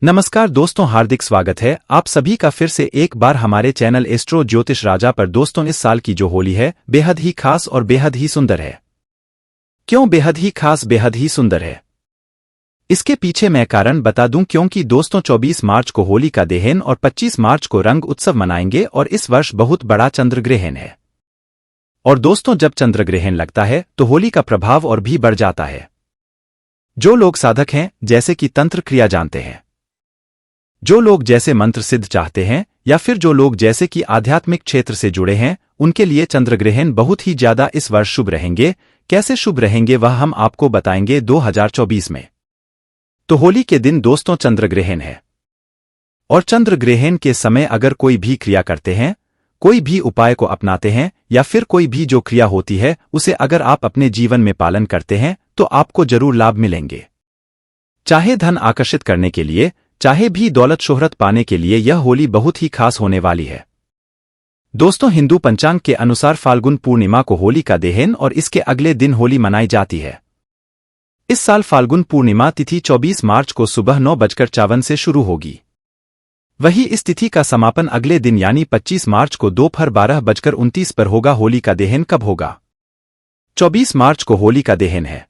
नमस्कार दोस्तों, हार्दिक स्वागत है आप सभी का फिर से एक बार हमारे चैनल एस्ट्रो ज्योतिष राजा पर। दोस्तों, इस साल की जो होली है बेहद ही खास और बेहद ही सुंदर है। क्यों बेहद ही खास, बेहद ही सुंदर है? इसके पीछे मैं कारण बता दूं, क्योंकि दोस्तों 24 मार्च को होली का दहन और 25 मार्च को रंग उत्सव मनाएंगे और इस वर्ष बहुत बड़ा चंद्र ग्रहण है। और दोस्तों, जब चंद्र ग्रहण लगता है तो होली का प्रभाव और भी बढ़ जाता है। जो लोग साधक हैं, जैसे कि तंत्र क्रिया जानते हैं, जो लोग जैसे मंत्र सिद्ध चाहते हैं, या फिर जो लोग जैसे कि आध्यात्मिक क्षेत्र से जुड़े हैं, उनके लिए चंद्र ग्रहण बहुत ही ज्यादा इस वर्ष शुभ रहेंगे। कैसे शुभ रहेंगे वह हम आपको बताएंगे 2024 में। तो होली के दिन दोस्तों चंद्र ग्रहण है, और चंद्र ग्रहण के समय अगर कोई भी क्रिया करते हैं, कोई भी उपाय को अपनाते हैं, या फिर कोई भी जो क्रिया होती है उसे अगर आप अपने जीवन में पालन करते हैं तो आपको जरूर लाभ मिलेंगे। चाहे धन आकर्षित करने के लिए, चाहे भी दौलत शोहरत पाने के लिए, यह होली बहुत ही खास होने वाली है। दोस्तों, हिंदू पंचांग के अनुसार फाल्गुन पूर्णिमा को होली का दहन और इसके अगले दिन होली मनाई जाती है। इस साल फाल्गुन पूर्णिमा तिथि 24 मार्च को सुबह 9:54 से शुरू होगी। वही इस तिथि का समापन अगले दिन यानी 25 मार्च को दोपहर 12:29 पर होगा। होली का दहन कब होगा? 24 मार्च को होली का दहन है।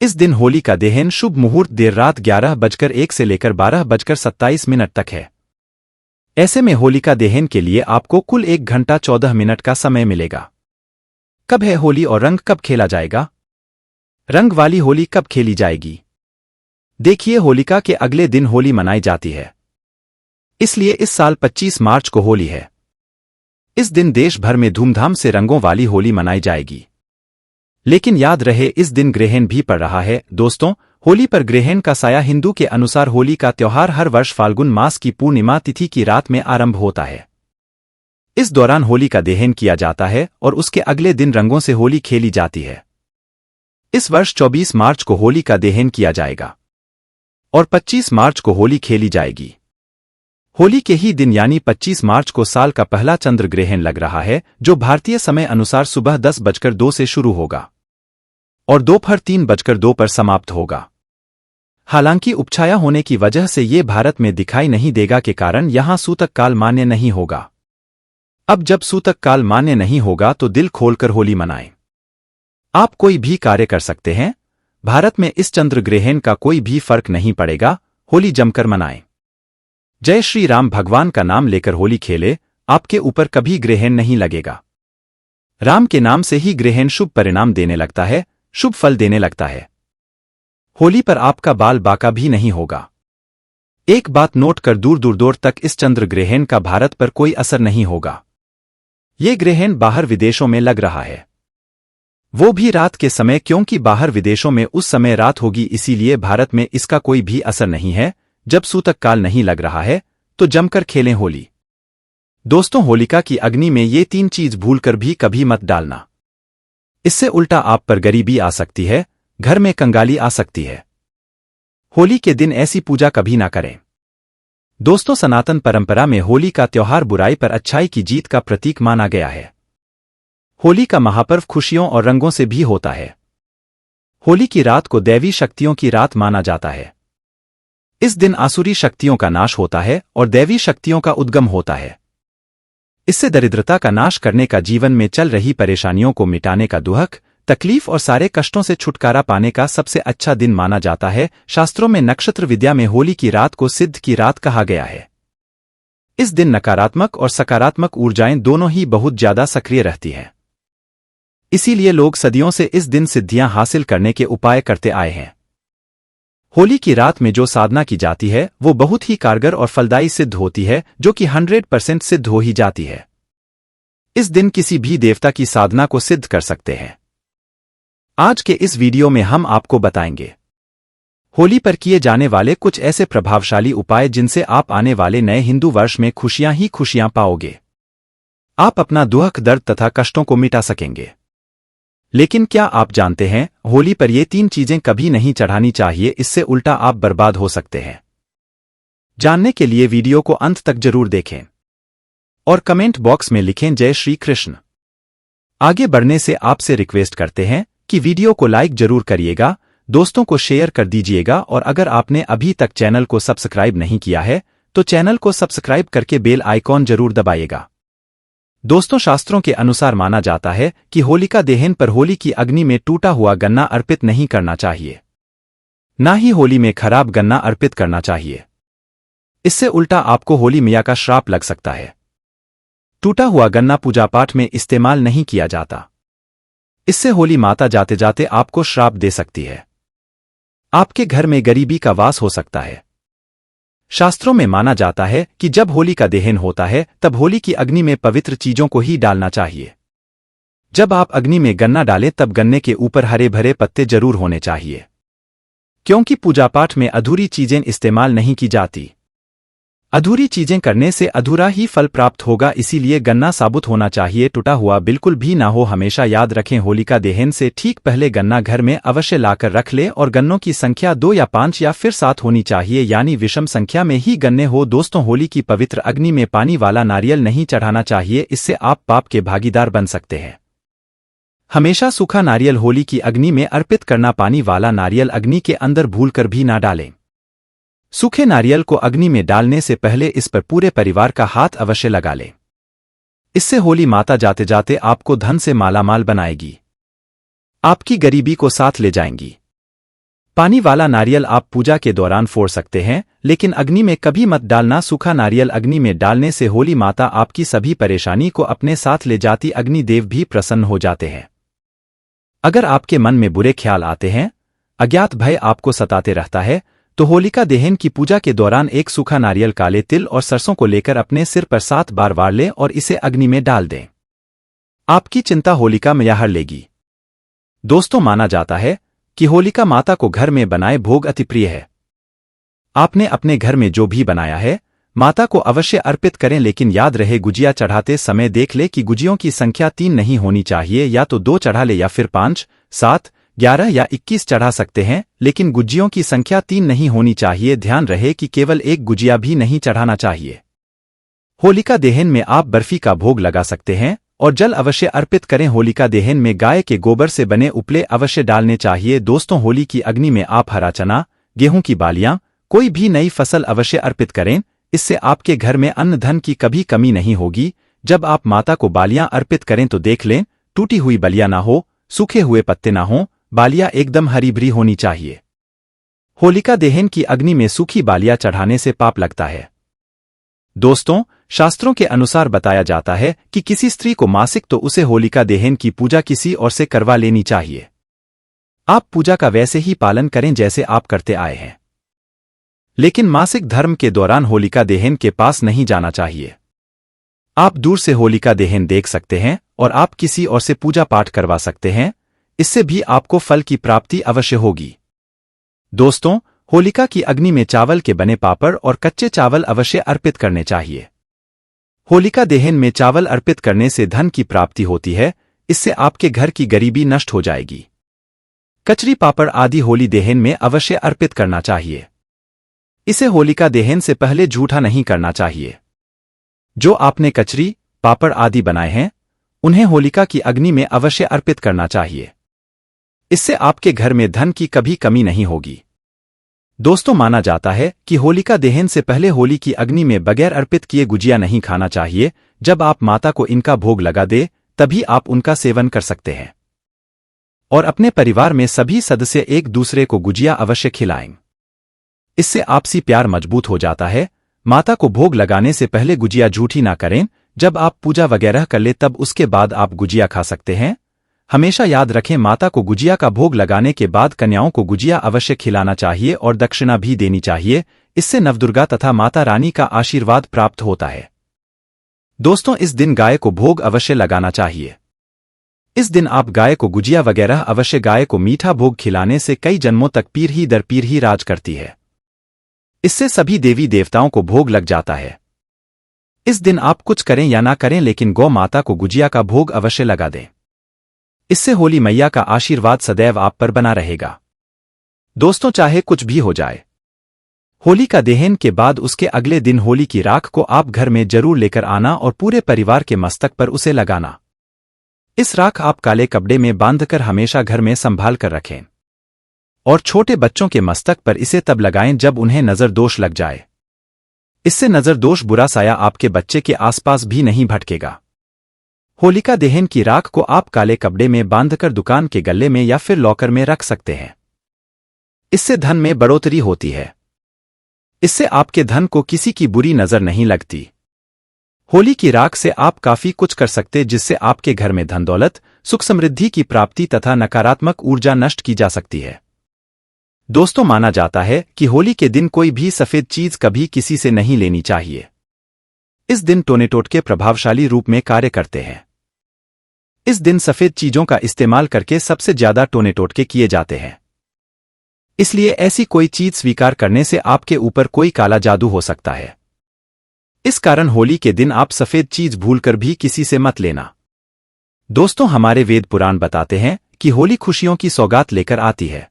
इस दिन होली का दहन शुभ मुहूर्त देर रात 11:01 से लेकर 12:27 तक है। ऐसे में होलिका दहन के लिए आपको कुल 1 घंटा 14 मिनट का समय मिलेगा। कब है होली और रंग कब खेला जाएगा? रंग वाली होली कब खेली जाएगी? देखिए, होलिका के अगले दिन होली मनाई जाती है, इसलिए इस साल 25 मार्च को होली है। इस दिन देश भर में धूमधाम से रंगों वाली होली मनाई जाएगी। लेकिन याद रहे, इस दिन ग्रहण भी पड़ रहा है। दोस्तों, होली पर ग्रहण का साया हिंदू के अनुसार होली का त्योहार हर वर्ष फाल्गुन मास की पूर्णिमा तिथि की रात में आरंभ होता है। इस दौरान होली का दहन किया जाता है और उसके अगले दिन रंगों से होली खेली जाती है। इस वर्ष 24 मार्च को होली का दहन किया जाएगा और 25 मार्च को होली खेली जाएगी। होली के ही दिन यानी 25 मार्च को साल का पहला चंद्र ग्रहण लग रहा है, जो भारतीय समय अनुसार सुबह 10:02 से शुरू होगा और दोपहर 3:02 पर समाप्त होगा। हालांकि उपछाया होने की वजह से ये भारत में दिखाई नहीं देगा के कारण यहां सूतक काल मान्य नहीं होगा। अब जब सूतक काल मान्य नहीं होगा तो दिल खोलकर होली मनाएं। आप कोई भी कार्य कर सकते हैं। भारत में इस चंद्र ग्रहण का कोई भी फर्क नहीं पड़ेगा। होली जमकर मनाएं। जय श्री राम भगवान का नाम लेकर होली खेले, आपके ऊपर कभी ग्रहण नहीं लगेगा। राम के नाम से ही ग्रहण शुभ परिणाम देने लगता है, शुभ फल देने लगता है। होली पर आपका बाल बाका भी नहीं होगा। एक बात नोट कर, दूर दूर तक इस चंद्र ग्रहण का भारत पर कोई असर नहीं होगा। ये ग्रहण बाहर विदेशों में लग रहा है, वो भी रात के समय, क्योंकि बाहर विदेशों में उस समय रात होगी, इसीलिए भारत में इसका कोई भी असर नहीं है। जब सूतक काल नहीं लग रहा है तो जमकर खेलें होली। दोस्तों, होलिका की अग्नि में ये 3 चीज भूलकर भी कभी मत डालना। इससे उल्टा आप पर गरीबी आ सकती है, घर में कंगाली आ सकती है। होली के दिन ऐसी पूजा कभी ना करें। दोस्तों, सनातन परंपरा में होली का त्योहार बुराई पर अच्छाई की जीत का प्रतीक माना गया है। होली का महापर्व खुशियों और रंगों से भी होता है। होली की रात को दैवी शक्तियों की रात माना जाता है। इस दिन आसुरी शक्तियों का नाश होता है और दैवी शक्तियों का उद्गम होता है। इससे दरिद्रता का नाश करने का, जीवन में चल रही परेशानियों को मिटाने का, दुख तकलीफ और सारे कष्टों से छुटकारा पाने का सबसे अच्छा दिन माना जाता है। शास्त्रों में नक्षत्र विद्या में होली की रात को सिद्ध की रात कहा गया है। इस दिन नकारात्मक और सकारात्मक ऊर्जाएं दोनों ही बहुत ज्यादा सक्रिय रहती हैं। इसीलिए लोग सदियों से इस दिन सिद्धियां हासिल करने के उपाय करते आए हैं। होली की रात में जो साधना की जाती है वो बहुत ही कारगर और फलदायी सिद्ध होती है, जो कि 100% सिद्ध हो ही जाती है। इस दिन किसी भी देवता की साधना को सिद्ध कर सकते हैं। आज के इस वीडियो में हम आपको बताएंगे होली पर किए जाने वाले कुछ ऐसे प्रभावशाली उपाय जिनसे आप आने वाले नए हिंदू वर्ष में खुशियां ही खुशियां पाओगे। आप अपना दुख, दर्द तथा कष्टों को मिटा सकेंगे। लेकिन क्या आप जानते हैं, होली पर ये 3 चीजें कभी नहीं चढ़ानी चाहिए, इससे उल्टा आप बर्बाद हो सकते हैं। जानने के लिए वीडियो को अंत तक जरूर देखें और कमेंट बॉक्स में लिखें जय श्री कृष्ण। आगे बढ़ने से आपसे रिक्वेस्ट करते हैं कि वीडियो को लाइक जरूर करिएगा। दोस्तों को शेयर कर दीजिएगा और अगर आपने अभी तक चैनल को सब्सक्राइब नहीं किया है तो चैनल को सब्सक्राइब करके बेल आइकॉन जरूर दबाइएगा। दोस्तों, शास्त्रों के अनुसार माना जाता है कि होलिका दहन पर होली की अग्नि में टूटा हुआ गन्ना अर्पित नहीं करना चाहिए, ना ही होली में खराब गन्ना अर्पित करना चाहिए। इससे उल्टा आपको होली मैया का श्राप लग सकता है। टूटा हुआ गन्ना पूजा पाठ में इस्तेमाल नहीं किया जाता। इससे होली माता जाते जाते आपको श्राप दे सकती है। आपके घर में गरीबी का वास हो सकता है। शास्त्रों में माना जाता है कि जब होली का दहन होता है तब होली की अग्नि में पवित्र चीजों को ही डालना चाहिए। जब आप अग्नि में गन्ना डालें तब गन्ने के ऊपर हरे भरे पत्ते जरूर होने चाहिए, क्योंकि पूजा पाठ में अधूरी चीजें इस्तेमाल नहीं की जाती। अधूरी चीजें करने से अधूरा ही फल प्राप्त होगा, इसीलिए गन्ना साबुत होना चाहिए, टूटा हुआ बिल्कुल भी ना हो। हमेशा याद रखें, होलिका दहन से ठीक पहले गन्ना घर में अवश्य लाकर रख ले और गन्नों की संख्या 2 या 5 या फिर 7 होनी चाहिए, यानी विषम संख्या में ही गन्ने हो। दोस्तों, होली की पवित्र अग्नि में पानी वाला नारियल नहीं चढ़ाना चाहिए, इससे आप पाप के भागीदार बन सकते हैं। हमेशा सूखा नारियल होली की अग्नि में अर्पित करना। पानी वाला नारियल अग्नि के अंदर भूलकर भी ना डालें। सूखे नारियल को अग्नि में डालने से पहले इस पर पूरे परिवार का हाथ अवश्य लगा लें। इससे होली माता जाते जाते आपको धन से मालामाल बनाएगी, आपकी गरीबी को साथ ले जाएंगी। पानी वाला नारियल आप पूजा के दौरान फोड़ सकते हैं, लेकिन अग्नि में कभी मत डालना। सूखा नारियल अग्नि में डालने से होली माता आपकी सभी परेशानी को अपने साथ ले जाती, अग्निदेव भी प्रसन्न हो जाते हैं। अगर आपके मन में बुरे ख्याल आते हैं, अज्ञात भय आपको सताते रहता है, तो होलिका दहन की पूजा के दौरान एक सूखा नारियल, काले तिल और सरसों को लेकर अपने सिर पर 7 बार वार लें और इसे अग्नि में डाल दें। आपकी चिंता होलिका मैया हर लेगी। दोस्तों, माना जाता है कि होलिका माता को घर में बनाए भोग अति प्रिय है। आपने अपने घर में जो भी बनाया है माता को अवश्य अर्पित करें, लेकिन याद रहे गुजिया चढ़ाते समय देख ले कि गुजियों की संख्या 3 नहीं होनी चाहिए। या तो 2 चढ़ा ले या फिर 5, 7, 11 या 21 चढ़ा सकते हैं, लेकिन गुजियों की संख्या 3 नहीं होनी चाहिए। ध्यान रहे कि केवल एक गुजिया भी नहीं चढ़ाना चाहिए। होलिका दहन में आप बर्फी का भोग लगा सकते हैं और जल अवश्य अर्पित करें। होलिका दहन में गाय के गोबर से बने उपले अवश्य डालने चाहिए। दोस्तों, होली की अग्नि में आप हरा चना, गेहूं की बालियां, कोई भी नई फसल अवश्य अर्पित करें। इससे आपके घर में अन्न धन की कभी कमी नहीं होगी। जब आप माता को बालियां अर्पित करें तो देख लें टूटी हुई बलियां ना हो, सूखे हुए पत्ते ना हो, बालियां एकदम हरी भरी होनी चाहिए। होलिका दहन की अग्नि में सूखी बालियां चढ़ाने से पाप लगता है। दोस्तों, शास्त्रों के अनुसार बताया जाता है कि किसी स्त्री को मासिक तो उसे होलिका दहन की पूजा किसी और से करवा लेनी चाहिए। आप पूजा का वैसे ही पालन करें जैसे आप करते आए हैं, लेकिन मासिक धर्म के दौरान होलिका दहन के पास नहीं जाना चाहिए। आप दूर से होलिका दहन देख सकते हैं और आप किसी और से पूजा पाठ करवा सकते हैं, इससे भी आपको फल की प्राप्ति अवश्य होगी। दोस्तों, होलिका की अग्नि में चावल के बने पापड़ और कच्चे चावल अवश्य अर्पित करने चाहिए। होलिका दहन में चावल अर्पित करने से धन की प्राप्ति होती है, इससे आपके घर की गरीबी नष्ट हो जाएगी। कचरी पापड़ आदि होली दहन में अवश्य अर्पित करना चाहिए। इसे होलिका दहन से पहले झूठा नहीं करना चाहिए। जो आपने कचरी पापड़ आदि बनाए हैं उन्हें होलिका की अग्नि में अवश्य अर्पित करना चाहिए। इससे आपके घर में धन की कभी कमी नहीं होगी। दोस्तों, माना जाता है कि होलिका दहन से पहले होली की अग्नि में बगैर अर्पित किए गुजिया नहीं खाना चाहिए। जब आप माता को इनका भोग लगा दे तभी आप उनका सेवन कर सकते हैं और अपने परिवार में सभी सदस्य एक दूसरे को गुजिया अवश्य खिलाएं। इससे आपसी प्यार मजबूत हो जाता है। माता को भोग लगाने से पहले गुजिया झूठी ना करें। जब आप पूजा वगैरह कर ले तब उसके बाद आप गुजिया खा सकते हैं। हमेशा याद रखें, माता को गुजिया का भोग लगाने के बाद कन्याओं को गुजिया अवश्य खिलाना चाहिए और दक्षिणा भी देनी चाहिए। इससे नवदुर्गा तथा माता रानी का आशीर्वाद प्राप्त होता है। दोस्तों, इस दिन गाय को भोग अवश्य लगाना चाहिए। इस दिन आप गाय को गुजिया वगैरह अवश्य, गाय को मीठा भोग खिलाने से कई जन्मों तक पीढ़ी दर पीढ़ी राज करती है। इससे सभी देवी देवताओं को भोग लग जाता है। इस दिन आप कुछ करें या ना करें, लेकिन गौ माता को गुजिया का भोग अवश्य लगा दें। इससे होली मैया का आशीर्वाद सदैव आप पर बना रहेगा। दोस्तों, चाहे कुछ भी हो जाए, होली का दहन के बाद उसके अगले दिन होली की राख को आप घर में जरूर लेकर आना और पूरे परिवार के मस्तक पर उसे लगाना। इस राख आप काले कपड़े में बांधकर हमेशा घर में संभाल कर रखें और छोटे बच्चों के मस्तक पर इसे तब लगाएं जब उन्हें नजर दोष लग जाए। इससे नजर दोष बुरा साया आपके बच्चे के आसपास भी नहीं भटकेगा। होलिका दहन की राख को आप काले कपड़े में बांधकर दुकान के गल्ले में या फिर लॉकर में रख सकते हैं। इससे धन में बढ़ोतरी होती है। इससे आपके धन को किसी की बुरी नजर नहीं लगती। होली की राख से आप काफी कुछ कर सकते जिससे आपके घर में धन दौलत, सुख समृद्धि की प्राप्ति तथा नकारात्मक ऊर्जा नष्ट की जा सकती है। दोस्तों, माना जाता है कि होली के दिन कोई भी सफेद चीज कभी किसी से नहीं लेनी चाहिए। इस दिन टोने टोटके प्रभावशाली रूप में कार्य करते हैं। इस दिन सफेद चीजों का इस्तेमाल करके सबसे ज्यादा टोने टोटके किए जाते हैं। इसलिए ऐसी कोई चीज स्वीकार करने से आपके ऊपर कोई काला जादू हो सकता है। इस कारण होली के दिन आप सफेद चीज भूलकर भी किसी से मत लेना। दोस्तों, हमारे वेद पुराण बताते हैं कि होली खुशियों की सौगात लेकर आती है।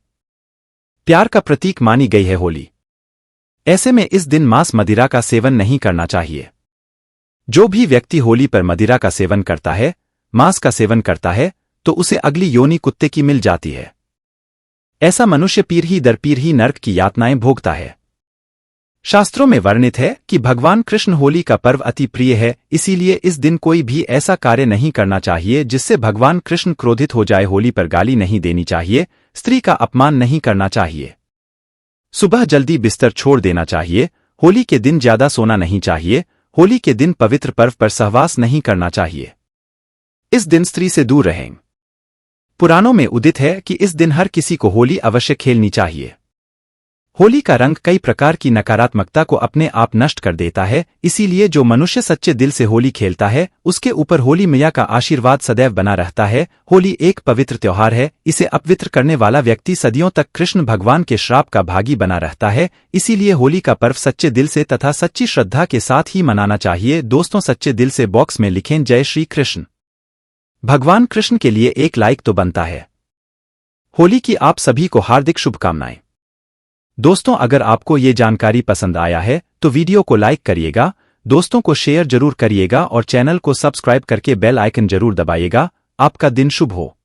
प्यार का प्रतीक मानी गई है होली। ऐसे में इस दिन मांस मदिरा का सेवन नहीं करना चाहिए। जो भी व्यक्ति होली पर मदिरा का सेवन करता है, मांस का सेवन करता है, तो उसे अगली योनि कुत्ते की मिल जाती है। ऐसा मनुष्य पीढ़ी दर पीढ़ी नर्क की यातनाएं भोगता है। शास्त्रों में वर्णित है कि भगवान कृष्ण होली का पर्व अति प्रिय है, इसीलिए इस दिन कोई भी ऐसा कार्य नहीं करना चाहिए जिससे भगवान कृष्ण क्रोधित हो जाए। होली पर गाली नहीं देनी चाहिए, स्त्री का अपमान नहीं करना चाहिए, सुबह जल्दी बिस्तर छोड़ देना चाहिए, होली के दिन ज्यादा सोना नहीं चाहिए, होली के दिन पवित्र पर्व पर सहवास नहीं करना चाहिए। इस दिन स्त्री से दूर रहें। पुराणों में उदित है कि इस दिन हर किसी को होली अवश्य खेलनी चाहिए। होली का रंग कई प्रकार की नकारात्मकता को अपने आप नष्ट कर देता है, इसीलिए जो मनुष्य सच्चे दिल से होली खेलता है उसके ऊपर होली मैया का आशीर्वाद सदैव बना रहता है। होली एक पवित्र त्योहार है, इसे अपवित्र करने वाला व्यक्ति सदियों तक कृष्ण भगवान के श्राप का भागी बना रहता है। इसीलिए होली का पर्व सच्चे दिल से तथा सच्ची श्रद्धा के साथ ही मनाना चाहिए। दोस्तों, सच्चे दिल से बॉक्स में लिखें जय श्री कृष्ण। भगवान कृष्ण के लिए एक लाइक तो बनता है। होली की आप सभी को हार्दिक शुभकामनाएं। दोस्तों, अगर आपको ये जानकारी पसंद आया है तो वीडियो को लाइक करिएगा, दोस्तों को शेयर जरूर करिएगा और चैनल को सब्सक्राइब करके बेल आइकन जरूर दबाइएगा। आपका दिन शुभ हो।